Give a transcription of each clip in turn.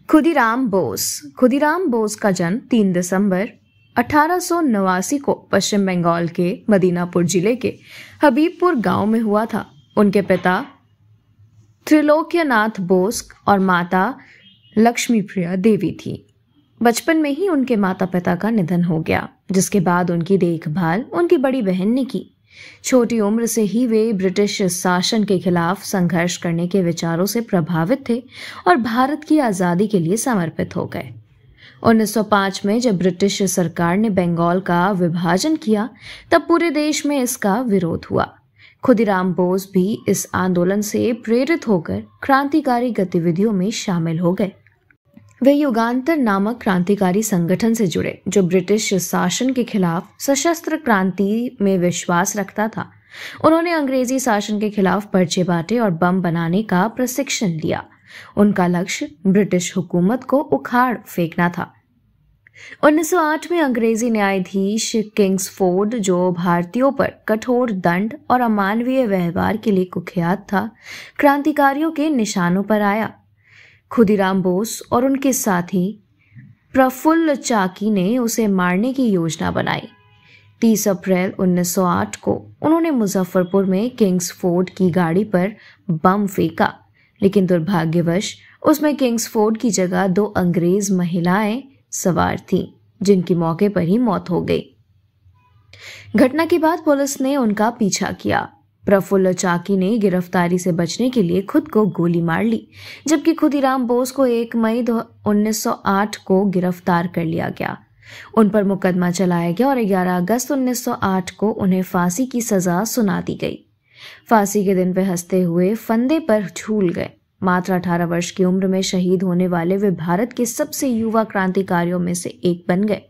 खुदीराम बोस का जन्म 3 दिसंबर 1889 को पश्चिम बंगाल के मदीनापुर जिले के हबीबपुर गांव में हुआ था। उनके पिता त्रिलोक्यनाथ बोस और माता लक्ष्मीप्रिया देवी थी। बचपन में ही उनके माता पिता का निधन हो गया, जिसके बाद उनकी देखभाल उनकी बड़ी बहन ने की। छोटी उम्र से ही वे ब्रिटिश शासन के खिलाफ संघर्ष करने के विचारों से प्रभावित थे और भारत की आज़ादी के लिए समर्पित हो गए। 1905 में जब ब्रिटिश सरकार ने बंगाल का विभाजन किया, तब पूरे देश में इसका विरोध हुआ। खुदीराम बोस भी इस आंदोलन से प्रेरित होकर क्रांतिकारी गतिविधियों में शामिल हो गए। वे युगांतर नामक क्रांतिकारी संगठन से जुड़े, जो ब्रिटिश शासन के खिलाफ सशस्त्र क्रांति में विश्वास रखता था। उन्होंने अंग्रेजी शासन के खिलाफ पर्चे बांटे और बम बनाने का प्रशिक्षण लिया। उनका लक्ष्य ब्रिटिश हुकूमत को उखाड़ फेंकना था। 1908 में अंग्रेजी न्यायाधीश किंग्सफोर्ड, जो भारतीयों पर कठोर दंड और अमानवीय व्यवहार के लिए कुख्यात था, क्रांतिकारियों के निशानों पर आया। खुदीराम बोस और उनके साथी प्रफुल्ल चाकी ने उसे मारने की योजना बनाई। 30 अप्रैल 1908 को उन्होंने मुजफ्फरपुर में किंग्सफोर्ड की गाड़ी पर बम फेंका, लेकिन दुर्भाग्यवश उसमें किंग्सफोर्ड की जगह 2 अंग्रेज महिलाएं सवार थीं, जिनकी मौके पर ही मौत हो गई। घटना के बाद पुलिस ने उनका पीछा किया। प्रफुल्ल चाकी ने गिरफ्तारी से बचने के लिए खुद को गोली मार ली, जबकि खुदीराम बोस को 1 मई 1908 को गिरफ्तार कर लिया गया। उन पर मुकदमा चलाया गया और 11 अगस्त 1908 को उन्हें फांसी की सजा सुना दी गई। फांसी के दिन वे हंसते हुए फंदे पर झूल गए। मात्र 18 वर्ष की उम्र में शहीद होने वाले वे भारत के सबसे युवा क्रांतिकारियों में से एक बन गए।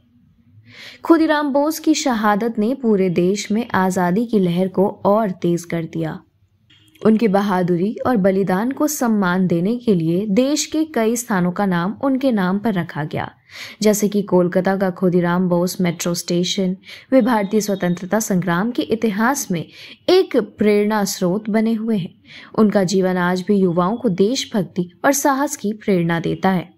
खुदीराम बोस की शहादत ने पूरे देश में आज़ादी की लहर को और तेज कर दिया। उनकी बहादुरी और बलिदान को सम्मान देने के लिए देश के कई स्थानों का नाम उनके नाम पर रखा गया, जैसे कि कोलकाता का खुदीराम बोस मेट्रो स्टेशन। वे भारतीय स्वतंत्रता संग्राम के इतिहास में एक प्रेरणा स्रोत बने हुए हैं। उनका जीवन आज भी युवाओं को देशभक्ति और साहस की प्रेरणा देता है।